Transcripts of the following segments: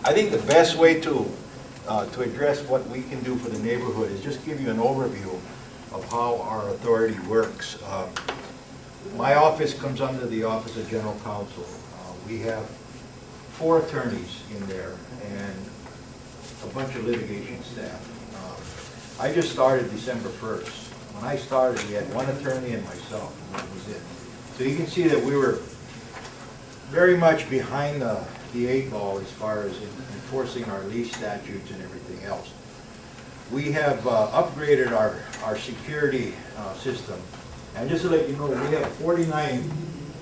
I think the best way to address what we can do for the neighborhood is just give you an overview of how our authority works. My office comes under the Office of General Counsel. We have 4 attorneys in there and a bunch of litigation staff. I just started December 1st. When I started, we had 1 attorney and myself, and that was it. So you can see that we were very much behind the 8 ball as far as enforcing our lease statutes and everything else. We have upgraded our security system. And just to let you know, we have 49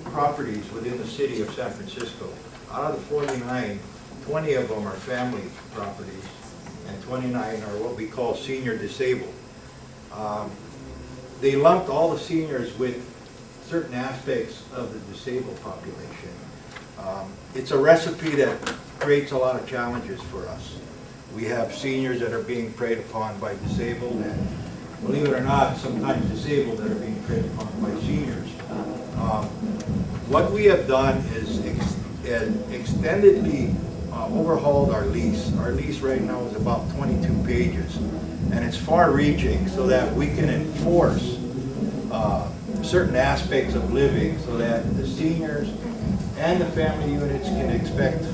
properties within the city of San Francisco. Out of the 49, 20 of them are family properties, and 29 are what we call senior disabled. They lumped all the seniors with certain aspects of the disabled population. It's a recipe that creates a lot of challenges for us. We have seniors that are being preyed upon by disabled, and believe it or not, sometimes disabled that are being preyed upon by seniors. What we have done is extendedly overhauled our lease. Our lease right now is about 22 pages, and it's far-reaching so that we can enforce certain aspects of living so that the seniors and the family units can expect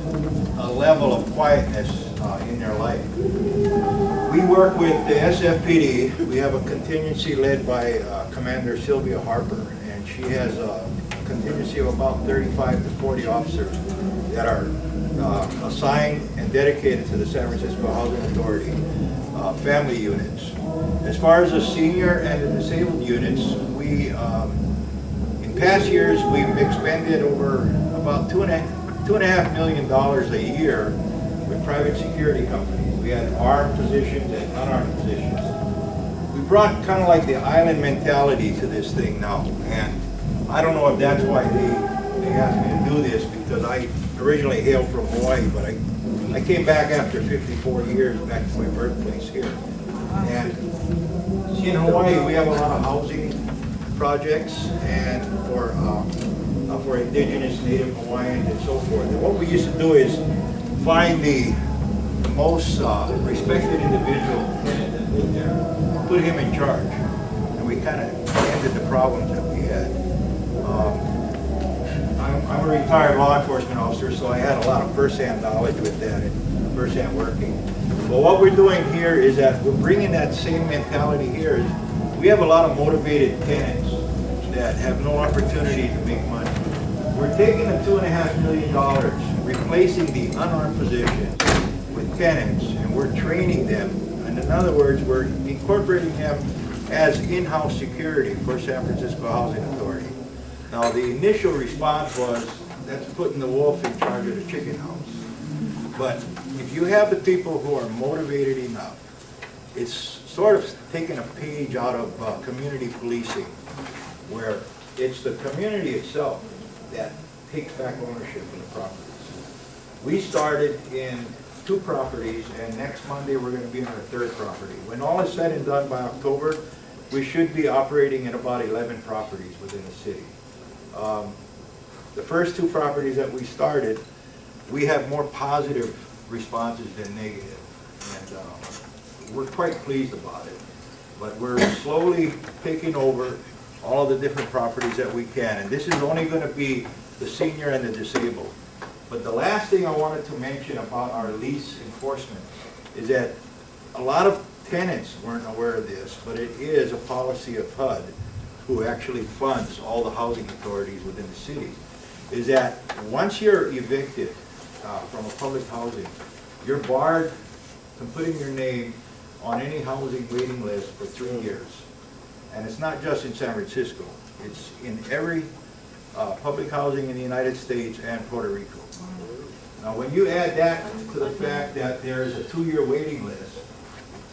a level of quietness in their life. We work with the SFPD. We have a contingency led by Commander Sylvia Harper, and she has a contingency of about 35 to 40 officers that are assigned and dedicated to the San Francisco Housing Authority family units. As far as the senior and the disabled units, we in past years we've expended over about $2.5 million a year with private security companies. We had armed positions and unarmed positions. We brought kind of like the island mentality to this thing now, and I don't know if that's why they asked me to do this, because I originally hailed from Hawaii, but I came back after 54 years back to my birthplace here. And in Hawaii we have a lot of housing projects and for indigenous Native Hawaiians and so forth. And what we used to do is find the most respected individual tenant that lived there, put him in charge, and we kind of ended the problems that we had. I'm a retired law enforcement officer, so I had a lot of first-hand knowledge with that and first-hand working. But what we're doing here is that we're bringing that same mentality here. We have a lot of motivated tenants that have no opportunity to make money. We're taking the $2.5 million, replacing the unarmed positions with tenants, and we're training them. And in other words, we're incorporating them as in-house security for San Francisco Housing Authority. Now, the initial response was, that's putting the wolf in charge of the chicken house. But if you have the people who are motivated enough, it's sort of taking a page out of community policing, where it's the community itself that takes back ownership of the properties. We started in 2 properties, and next Monday we're going to be on our 3rd property. When all is said and done by October, we should be operating in about 11 properties within the city. The first 2 properties that we started, we have more positive responses than negative, and we're quite pleased about it. But we're slowly taking over all of the different properties that we can, and this is only going to be the senior and the disabled. But the last thing I wanted to mention about our lease enforcement is that a lot of tenants weren't aware of this, but it is a policy of HUD, who actually funds all the housing authorities within the city, is that once you're evicted from a public housing, you're barred from putting your name on any housing waiting list for 3 years. And it's not just in San Francisco. It's in every public housing in the United States and Puerto Rico. Now, when you add that to the fact that there is a 2-year waiting list,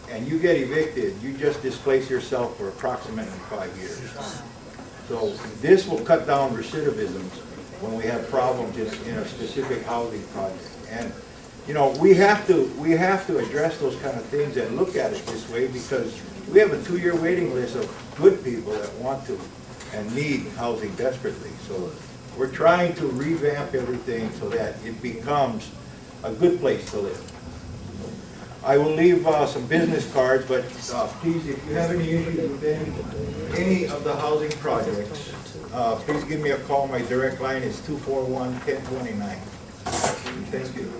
and you get evicted, you just displace yourself for approximately 5 years. So this will cut down recidivism when we have problems in a specific housing project. And you know, we have to address those kind of things and look at it this way, because we have a 2-year waiting list of good people that want to and need housing desperately. So we're trying to revamp everything so that it becomes a good place to live. I will leave some business cards, but please, if you have any issues with any of the housing projects, please give me a call. My direct line is 241-1029. Thank you.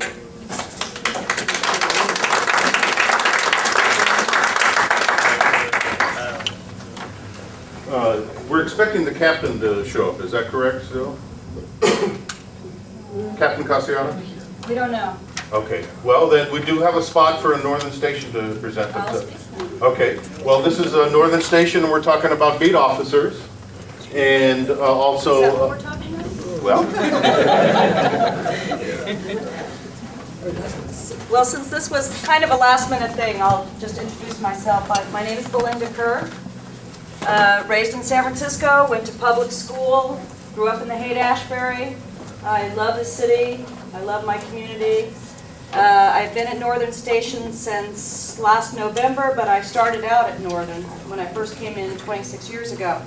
We're expecting the captain to show up. Is that correct still? Captain Cassiano? We don't know. Okay. Well, then we do have a spot for a Northern Station to present themselves. Okay. Well, this is a Northern Station, and we're talking about beat officers, and also. Is that what we're talking about? Well. Well, since this was kind of a last-minute thing, I'll just introduce myself. My name is Belinda Kerr. Raised in San Francisco, went to public school, grew up in the Haight-Ashbury. I love the city. I love my community. I've been at Northern Station since last November, but I started out at Northern when I first came in 26 years ago.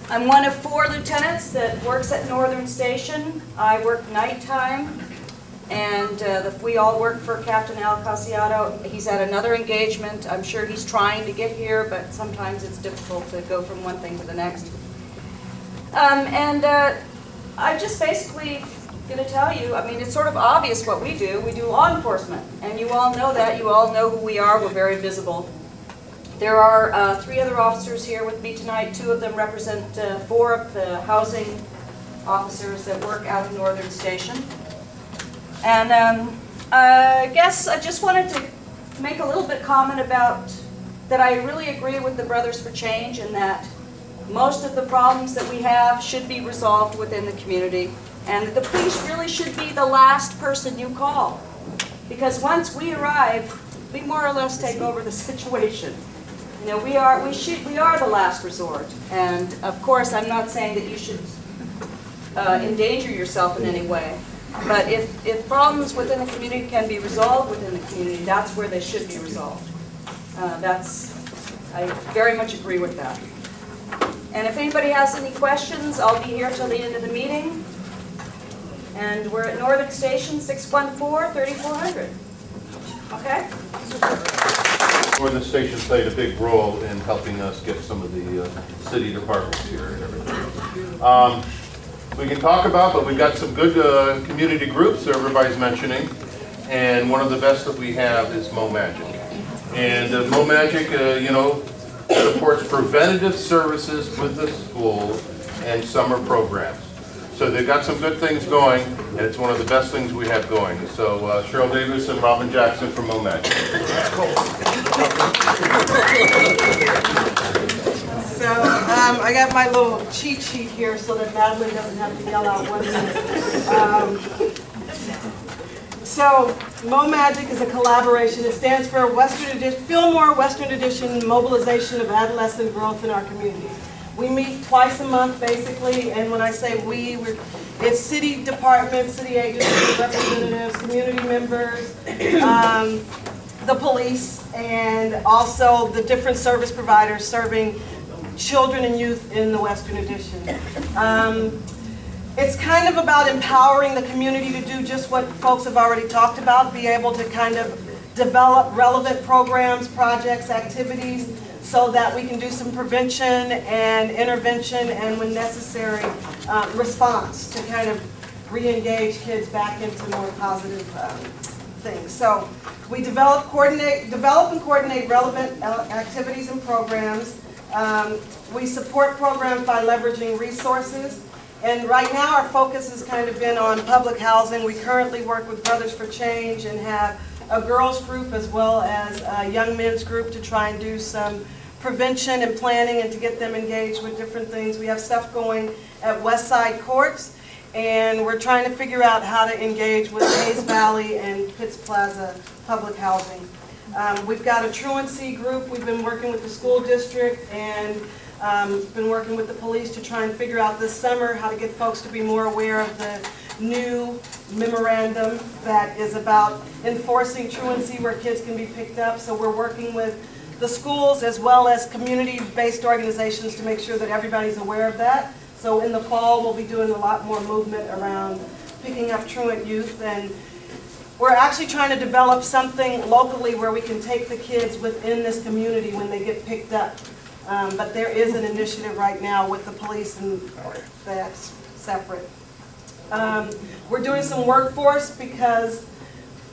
I'm one of 4 lieutenants that works at Northern Station. I work nighttime, and we all work for Captain Al Cassiano. He's at another engagement. I'm sure he's trying to get here, but sometimes it's difficult to go from one thing to the next. I'm just basically going to tell you, I mean, it's sort of obvious what we do. We do law enforcement, and you all know that. You all know who we are. We're very visible. There are 3 other officers here with me tonight. 2 of them represent 4 of the housing officers that work out of Northern Station. And I guess I just wanted to make a little bit comment about that I really agree with the Brothers for Change in that most of the problems that we have should be resolved within the community, and the police really should be the last person you call, because once we arrive, we more or less take over the situation. You know, we are the last resort, and of course I'm not saying that you should endanger yourself in any way, but if problems within the community can be resolved within the community, that's where they should be resolved. I very much agree with that. And if anybody has any questions, I'll be here till the end of the meeting. And we're at Northern Station, 614-3400. Okay? Northern Station played a big role in helping us get some of the city departments here and everything. We can talk about, but we've got some good community groups that everybody's mentioning. And one of the best that we have is Mo Magic. And Mo Magic, supports preventative services with the school and summer programs. So they've got some good things going, and it's one of the best things we have going. So Cheryl Davis and Robin Jackson from Mo Magic. So I got my little cheat sheet here so that Madeline doesn't have to yell out 1 minute. So Mo Magic is a collaboration. It stands for Fillmore Western Edition Mobilization of Adolescent Growth in Our Community. We meet twice a month, basically, and when I say it's city departments, city agencies, representatives, community members, the police, and also the different service providers serving children and youth in the Western Edition. It's kind of about empowering the community to do just what folks have already talked about, be able to kind of develop relevant programs, projects, activities, so that we can do some prevention and intervention and, when necessary, response to kind of re-engage kids back into more positive things. So we develop and coordinate relevant activities and programs. We support programs by leveraging resources. And right now our focus has kind of been on public housing. We currently work with Brothers for Change and have a girls group as well as a young men's group to try and do some prevention and planning and to get them engaged with different things. We have stuff going at West Side Courts, and we're trying to figure out how to engage with Hayes Valley and Pitts Plaza public housing. We've got a truancy group. We've been working with the school district and been working with the police to try and figure out this summer how to get folks to be more aware of the new memorandum that is about enforcing truancy where kids can be picked up. So we're working with the schools as well as community-based organizations to make sure that everybody's aware of that. So in the fall, we'll be doing a lot more movement around picking up truant youth. And we're actually trying to develop something locally where we can take the kids within this community when they get picked up. But there is an initiative right now with the police, and that's separate. We're doing some workforce because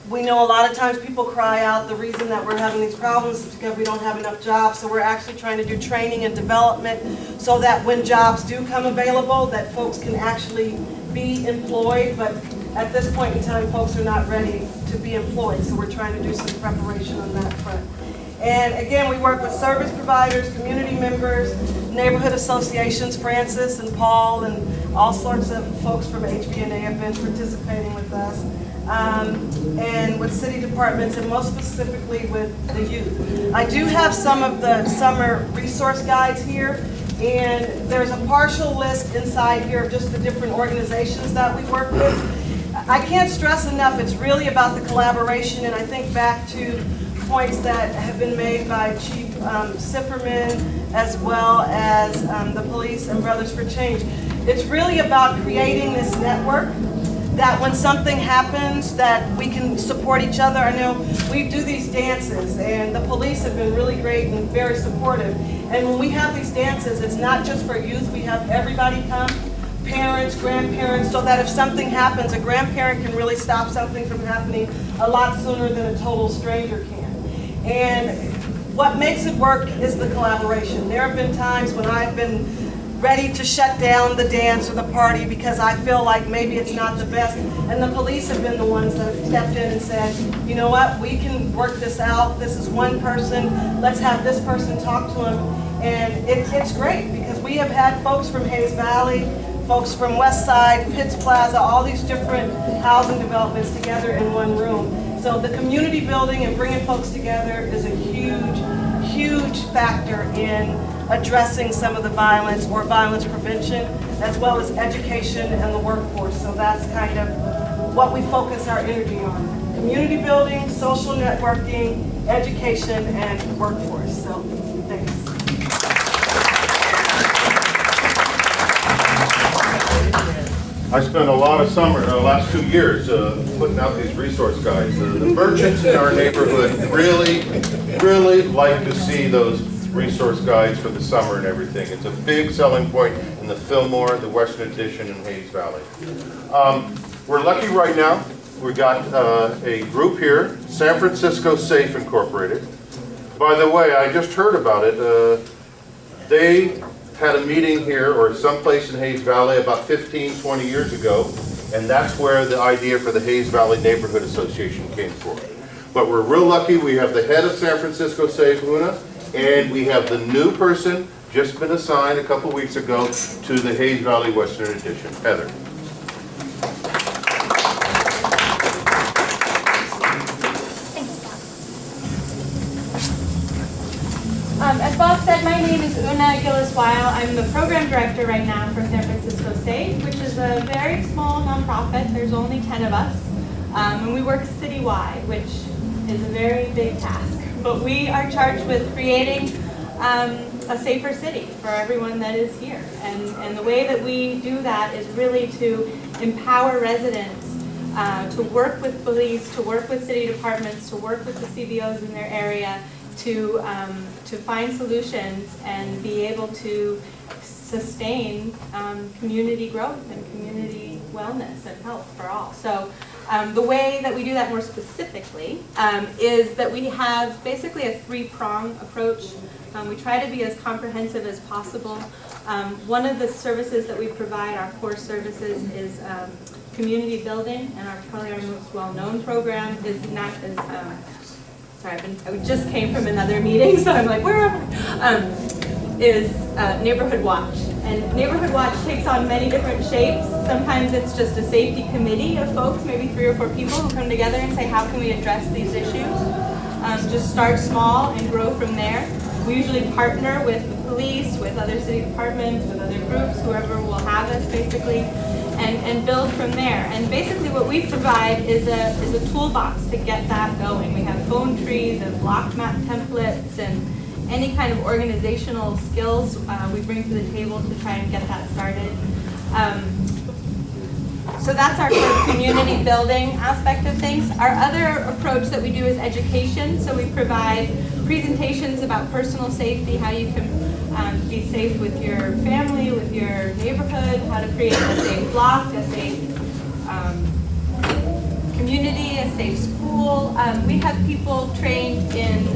we know a lot of times people cry out the reason that we're having these problems is because we don't have enough jobs. So we're actually trying to do training and development so that when jobs do come available, that folks can actually be employed. But at this point in time, folks are not ready to be employed. So we're trying to do some preparation on that front. And again, we work with service providers, community members, neighborhood associations. Francis and Paul and all sorts of folks from HVNA have been participating with us. And with city departments, and most specifically with the youth. I do have some of the summer resource guides here, and there's a partial list inside here of just the different organizations that we work with. I can't stress enough, it's really about the collaboration, and I think back to points that have been made by Chief Sifferman, as well as the police and Brothers for Change. It's really about creating this network that when something happens that we can support each other. I know we do these dances and the police have been really great and very supportive. And when we have these dances, it's not just for youth, we have everybody come, parents, grandparents, so that if something happens, a grandparent can really stop something from happening a lot sooner than a total stranger can. And what makes it work is the collaboration. There have been times when I've been ready to shut down the dance or the party because I feel like maybe it's not the best. And the police have been the ones that have stepped in and said, you know what, we can work this out. This is one person. Let's have this person talk to him. And it's great because we have had folks from Hayes Valley, folks from West Side, Pitts Plaza, all these different housing developments together in one room. So the community building and bringing folks together is a huge, huge factor in addressing some of the violence or violence prevention, as well as education and the workforce. So that's kind of what we focus our energy on. Community building, social networking, education, and workforce. So, thanks. I spent a lot of last 2 years putting out these resource guides. The merchants in our neighborhood really like to see those resource guides for the summer and everything. It's a big selling point in the Fillmore, the Western Addition, and Hayes Valley. We're lucky right now. We got a group here, San Francisco Safe Incorporated. By the way, I just heard about it. They had a meeting here or someplace in Hayes Valley about 15, 20 years ago, and that's where the idea for the Hayes Valley Neighborhood Association came from. But we're real lucky. We have the head of San Francisco Safe, Una, and we have the new person, just been assigned a couple weeks ago to the Hayes Valley Western Addition, Heather. As Bob said, my name is Una Gillis-Weil. I'm the program director right now for San Francisco Safe, which is a very small nonprofit. There's only 10 of us, and we work citywide, which is a very big task. But we are charged with creating a safer city for everyone that is here. And the way that we do that is really to empower residents to work with police, to work with city departments, to work with the CBOs in their area, to find solutions and be able to sustain community growth and community wellness and health for all. So the way that we do that more specifically is that we have basically a three-prong approach. We try to be as comprehensive as possible. One of the services that we provide, our core services, is community building, and probably our most well-known program is sorry, I just came from another meeting, so I'm like, where am I? Is Neighborhood Watch. And Neighborhood Watch takes on many different shapes. Sometimes it's just a safety committee of folks, maybe 3 or 4 people who come together and say, how can we address these issues? Just start small and grow from there. We usually partner with the police, with other city departments, with other groups, whoever will have us basically, and build from there. And basically what we provide is a toolbox to get that going. We have phone trees and block map templates and any kind of organizational skills we bring to the table to try and get that started. So that's our sort of community building aspect of things. Our other approach that we do is education. So we provide presentations about personal safety, how you can be safe with your family, with your neighborhood, how to create a safe block, a safe community, a safe school. We have people trained in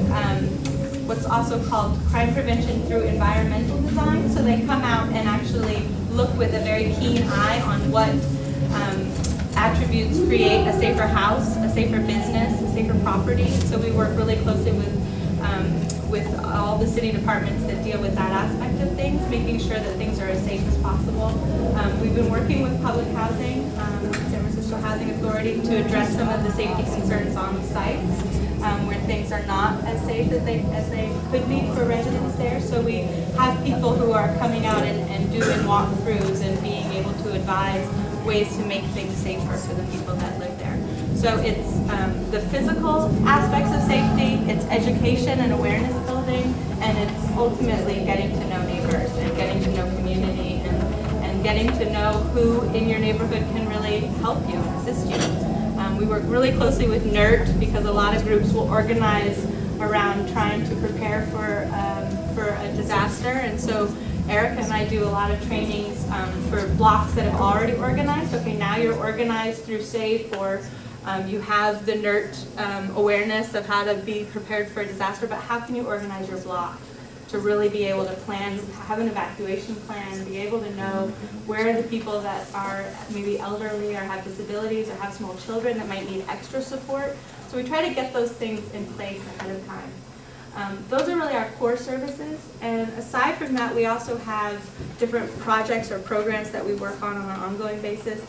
what's also called crime prevention through environmental design. So they come out and actually look with a very keen eye on what attributes create a safer house, a safer business, a safer property. So we work really closely with all the city departments that deal with that aspect of things, making sure that things are as safe as possible. We've been working with public housing, San Francisco Housing Authority, to address some of the safety concerns on the sites where things are not as safe as they could be for residents there. So we have people who are coming out and doing walkthroughs and being able to advise ways to make things safer for the people that live there. So it's the physical aspects of safety, it's education and awareness building, and it's ultimately getting to know neighbors and getting to know community and getting to know who in your neighborhood can really help you, assist you. We work really closely with NERT because a lot of groups will organize around trying to prepare for a disaster, and so Erica and I do a lot of trainings for blocks that have already organized. Okay, now you're organized through SAFE, or you have the NERT awareness of how to be prepared for a disaster, but how can you organize your block to really be able to plan, have an evacuation plan, be able to know where are the people that are maybe elderly or have disabilities or have small children that might need extra support. So we try to get those things in place ahead of time. Those are really our core services, and aside from that, we also have different projects or programs that we work on an ongoing basis.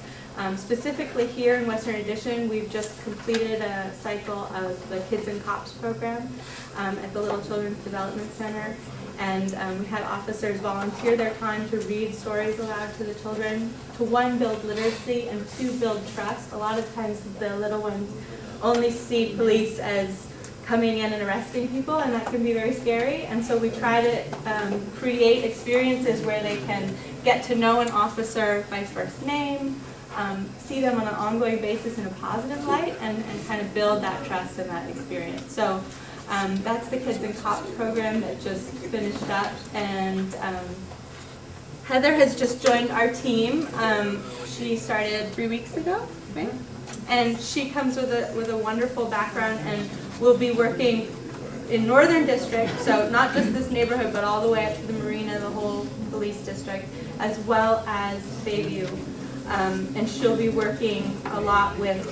Specifically here in Western Addition, we've just completed a cycle of the Kids and Cops program at the Little Children's Development Center, and we had officers volunteer their time to read stories aloud to the children, to one, build literacy, and two, build trust. A lot of times the little ones only see police as coming in and arresting people, and that can be very scary. And so we try to create experiences where they can get to know an officer by first name, see them on an ongoing basis in a positive light, and kind of build that trust and that experience. So that's the Kids and Cops program that just finished up, and Heather has just joined our team. She started 3 weeks ago, right? And she comes with a wonderful background, and will be working in Northern District, so not just this neighborhood, but all the way up to the marina, the whole police district, as well as Bayview. And she'll be working a lot with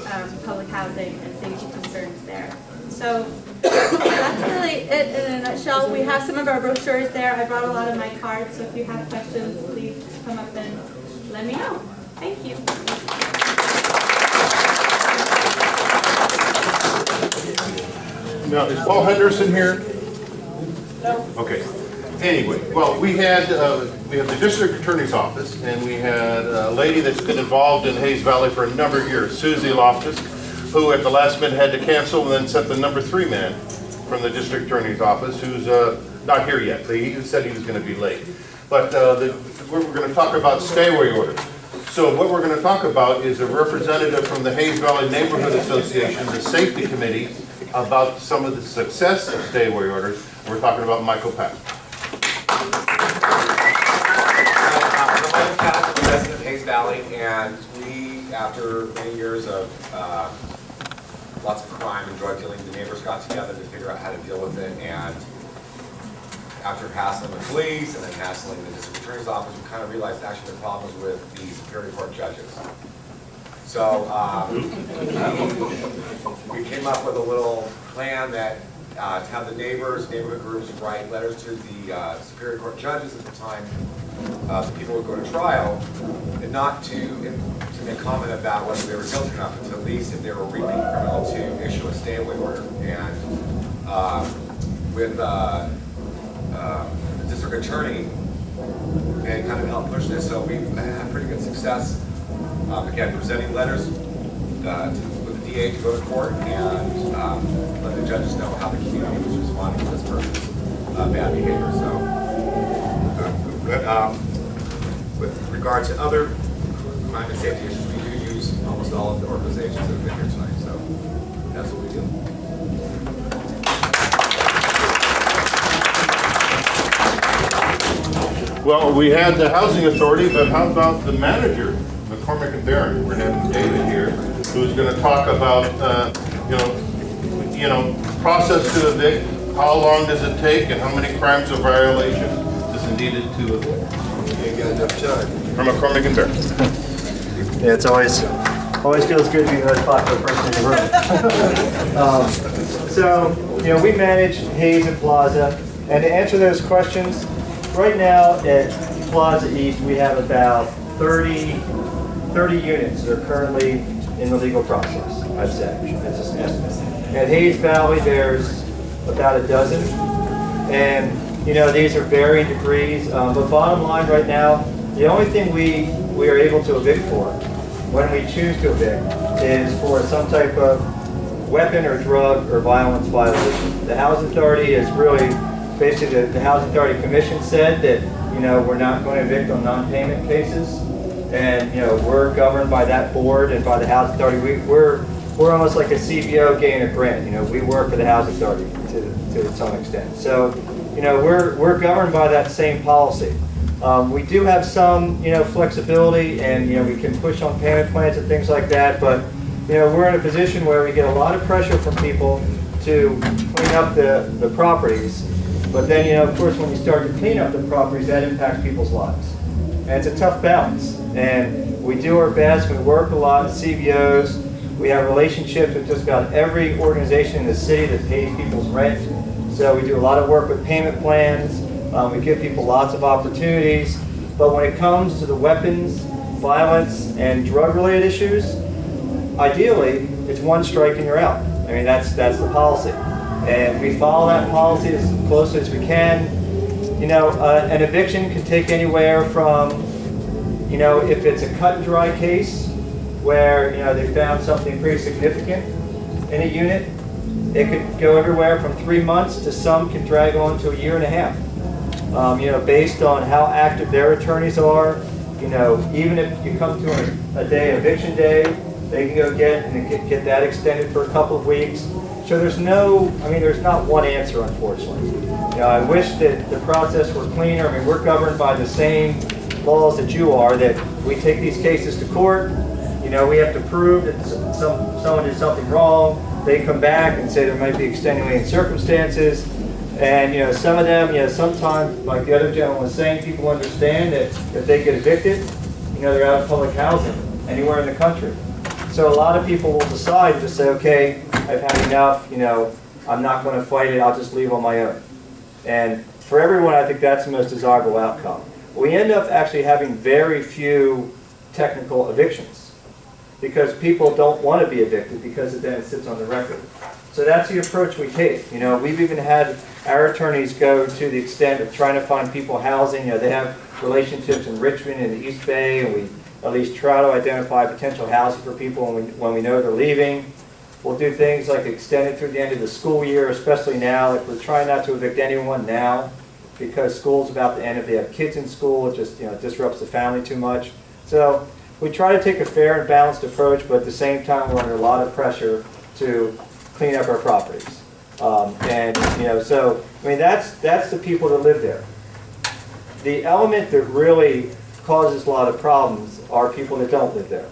public housing and safety concerns there. So that's really it in a nutshell. We have some of our brochures there. I brought a lot of my cards, so if you have questions, please come up and let me know. Thank you. Now, is Paul Henderson here? No. Okay. Anyway, well, we have the district attorney's office, and we had a lady that's been involved in Hayes Valley for a number of years, Susie Loftus, who at the last minute had to cancel and then sent the number 3 man from the district attorney's office, who's not here yet. He said he was going to be late. But we're going to talk about stay-away orders. So what we're going to talk about is a representative from the Hayes Valley Neighborhood Association, the safety committee, about some of the success of stay-away orders. We're talking about Michael Pack. I'm Michael Pack, resident of Hayes Valley, and we, after many years of lots of crime and drug dealing, the neighbors got together to figure out how to deal with it, and after hassling the police and then hassling the district attorney's office, we kind of realized actually the problem was with the Superior Court judges. So we came up with a little plan that to have the neighbors, neighborhood groups write letters to the Superior Court judges at the time the people would go to trial, and not to make comment about whether they were guilty or not, but to at least if they were a repeat criminal to issue a stay-away order. And with the district attorney, they kind of helped push this, so we've had pretty good success. Again, presenting letters with the DA to go to court and let the judges know how the community was responding to this person's bad behavior. So, with regard to other crime and safety issues, we do use all of the organizations that have been here tonight, so that's what we do. Well, we had the housing authority, but how about the manager, McCormick and Barron? We're having David here, who's going to talk about, process to evict. How long does it take, and how many crimes or violations is it needed to evict? You ain't got enough time. From McCormick and Barron. Yeah, it's always feels good to be the most popular person in the room. So, we manage Hayes and Plaza, and to answer those questions, right now at Plaza East, we have about 30 units that are currently in the legal process, I'd say, that's just an estimate. At Hayes Valley, there's about a dozen, and these are varying degrees, but bottom line right now, the only thing we are able to evict for, when we choose to evict, is for some type of weapon or drug or violence violation. The Housing Authority is really, basically the Housing Authority Commission said that, we're not going to evict on non-payment cases, and, we're governed by that board and by the Housing Authority. We're almost like a CBO getting a grant. We work for the Housing Authority to some extent. So, we're governed by that same policy. We do have some, flexibility, and we can push on payment plans and things like that. But we're in a position where we get a lot of pressure from people to clean up the properties. But then, of course, when you start to clean up the properties, that impacts people's lives, and it's a tough balance. And we do our best. We work a lot at CBOs. We have relationships with just about every organization in the city that pays people's rent. So we do a lot of work with payment plans. We give people lots of opportunities. But when it comes to the weapons, violence, and drug-related issues, ideally, it's one strike and you're out. I mean, that's the policy. And we follow that policy as closely as we can. An eviction can take anywhere from, if it's a cut and dry case where, they found something pretty significant in a unit, it could go everywhere from 3 months to some can drag on to a year and a half. Based on how active their attorneys are, even if you come to a day, eviction day, they can go get that extended for a couple of weeks. So there's not one answer, unfortunately. I wish that the process were cleaner. I mean, we're governed by the same laws that you are, that we take these cases to court. We have to prove that someone did something wrong. They come back and say there might be extenuating circumstances. And, some of them, sometimes, like the other gentleman was saying, people understand that if they get evicted, they're out of public housing anywhere in the country. So a lot of people will decide to say, okay, I've had enough, I'm not going to fight it, I'll just leave on my own. And for everyone, I think that's the most desirable outcome. We end up actually having very few technical evictions because people don't want to be evicted because then it sits on the record. So that's the approach we take. We've even had our attorneys go to the extent of trying to find people housing. They have relationships in Richmond and the East Bay, and we at least try to identify potential housing for people when we know they're leaving. We'll do things like extend it through the end of the school year, especially now. Like we're trying not to evict anyone now because school's about to end. If they have kids in school, it just disrupts the family too much. So we try to take a fair and balanced approach, but at the same time we're under a lot of pressure to clean up our properties. So that's the people that live there. The element that really causes a lot of problems are people that don't live there.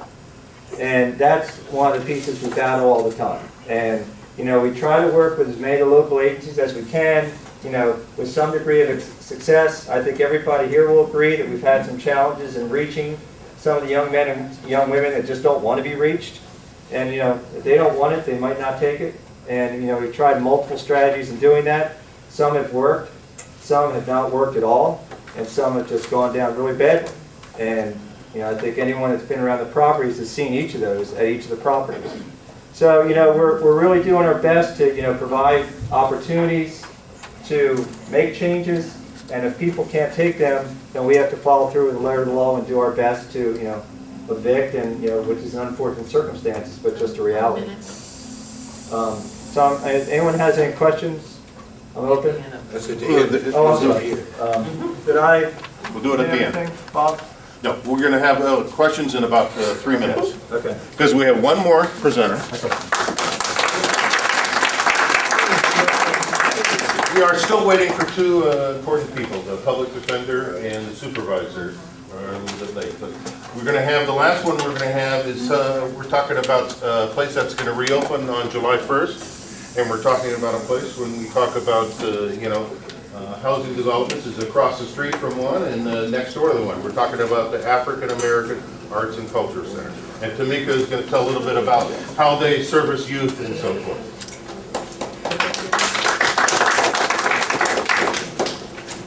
And that's one of the pieces we battle all the time. And, we try to work with as many of the local agencies as we can, with some degree of success. I think everybody here will agree that we've had some challenges in reaching some of the young men and young women that just don't want to be reached. And, if they don't want it, they might not take it. And, we've tried multiple strategies in doing that. Some have worked, some have not worked at all, and some have just gone down really badly. And, I think anyone that's been around the properties has seen each of those at each of the properties. So, we're really doing our best to, provide opportunities to make changes. And if people can't take them, then we have to follow through with the letter of the law and do our best to, evict, and, which is an unfortunate circumstances, but just a reality. Anyone has any questions? I'm open. That's good to hear. hear. Oh, I'm sorry. Did I? We'll do it at the end. Anything, Bob? No, we're going to have questions in about 3 minutes. Okay. Because we have one more presenter. We are still waiting for two important people, the public defender and the supervisor. Are a little bit late, but we're going to have, the last one we're going to have is, we're talking about a place that's going to reopen on July 1st. And we're talking about a place when we talk about, housing developments is across the street from one and next door to the one. We're talking about the African American Arts and Culture Center. And Tamika is going to tell a little bit about how they service youth and so forth.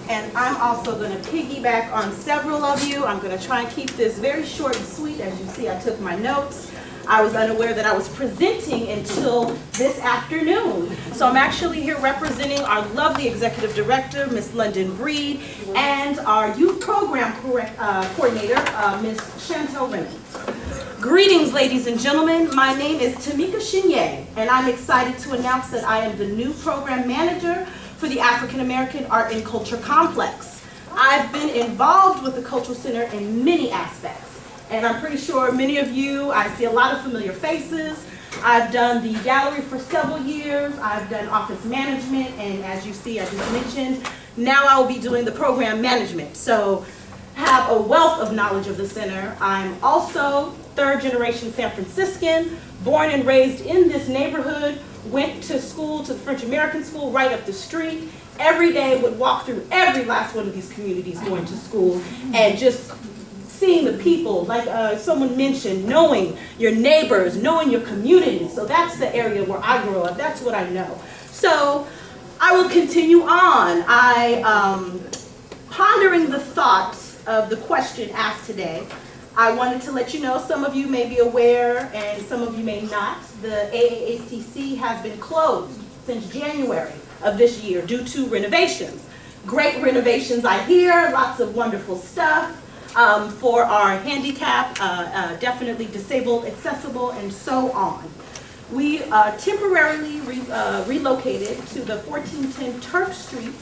And I'm also going to piggyback on several of you. I'm going to try and keep this very short and sweet. As you see, I took my notes. I was unaware that I was presenting until this afternoon. So I'm actually here representing our lovely executive director, Ms. London Breed, and our youth program coordinator, Ms. Chantel Reynolds. Greetings, ladies and gentlemen. My name is Tamika Chenier, and I'm excited to announce that I am the new program manager for the African American Art and Culture Complex. I've been involved with the Cultural Center in many aspects. And I'm pretty sure many of you, I see a lot of familiar faces. I've done the gallery for several years. I've done office management, and as you see, I just mentioned, now I will be doing the program management. So have a wealth of knowledge of the center. I'm also third generation San Franciscan, born and raised in this neighborhood, went to school, to the French American school right up the street. Every day would walk through every last one of these communities going to school and just seeing the people, like someone mentioned, knowing your neighbors, knowing your community. So that's the area where I grew up. That's what I know. So I will continue on. Pondering the thought of the question asked today, I wanted to let you know, some of you may be aware and some of you may not, the AAACC has been closed since January of this year due to renovations. Great renovations, I hear, lots of wonderful stuff. For our handicap, definitely disabled, accessible, and so on. We temporarily relocated to the 1410 Turk Street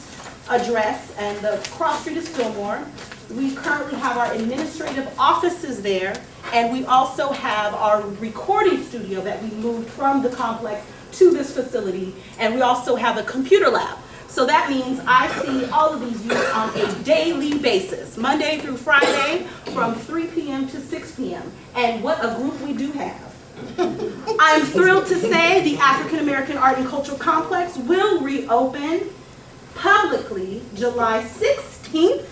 address, and the cross street is Fillmore. We currently have our administrative offices there, and we also have our recording studio that we moved from the complex to this facility, and we also have a computer lab. So that means I see all of these youth on a daily basis, Monday through Friday, from 3 p.m. to 6 p.m. And what a group we do have. I'm thrilled to say the African American Art and Cultural Complex will reopen publicly July 16th,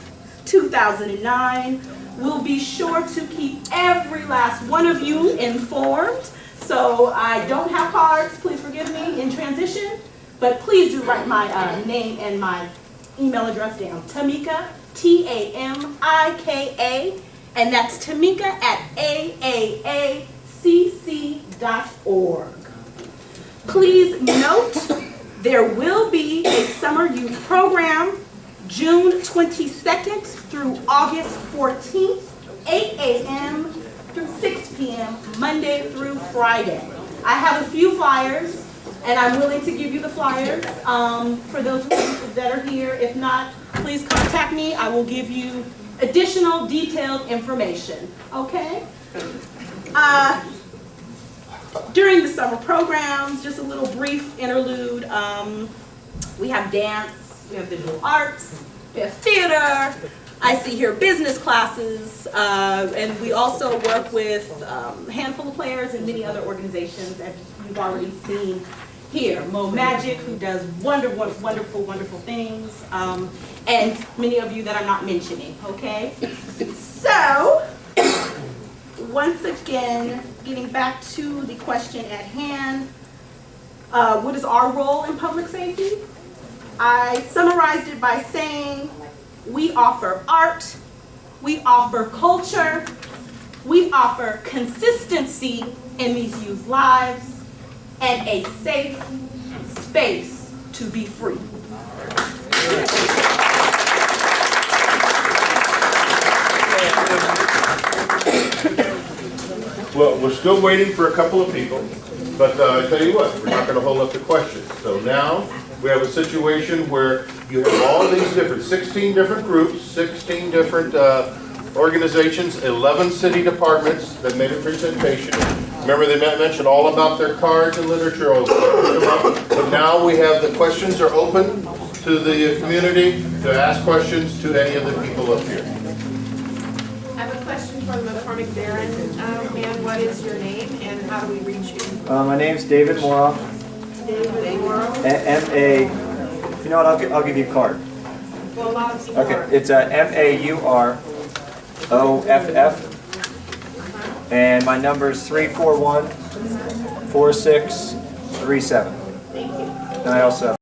2009. We'll be sure to keep every last one of you informed. So I don't have cards, please forgive me, in transition. But please do write my name and my email address down. Tamika, Tamika, and that's Tamika at aacc.org. Please note, there will be a summer youth program June 22nd through August 14th, 8 a.m. through 6 p.m., Monday through Friday. I have a few flyers, and I'm willing to give you the flyers for those of you that are here. If not, please contact me. I will give you additional detailed information, okay? During the summer programs, just a little brief interlude, we have dance, we have visual arts, we have theater, I see here business classes, and we also work with a handful of players and many other organizations that you've already seen here. Mo Magic, who does wonderful, wonderful, wonderful things, and many of you that I'm not mentioning, okay? So, once again, getting back to the question at hand, what is our role in public safety? I summarized it by saying we offer art, we offer culture, we offer consistency in these youth lives, and a safe space to be free. Well, we're still waiting for a couple of people, but I tell you what, we're not going to hold up the questions. So now we have a situation where you have all these different, 16 different groups, 16 different organizations, 11 city departments that made a presentation. Remember, they mentioned all about their cards and literature. But now we have the questions are open to the community to ask questions to any of the people up here. I have a question for the McCormick Barron man. What is your name and how do we reach you? My name's David Moroff. David Morrow? M-A, you know what, I'll give you a card. Well, a lot of people Okay, are. it's M-A-U-R-O-F-F. And my number is 341-4637. Thank you. And I also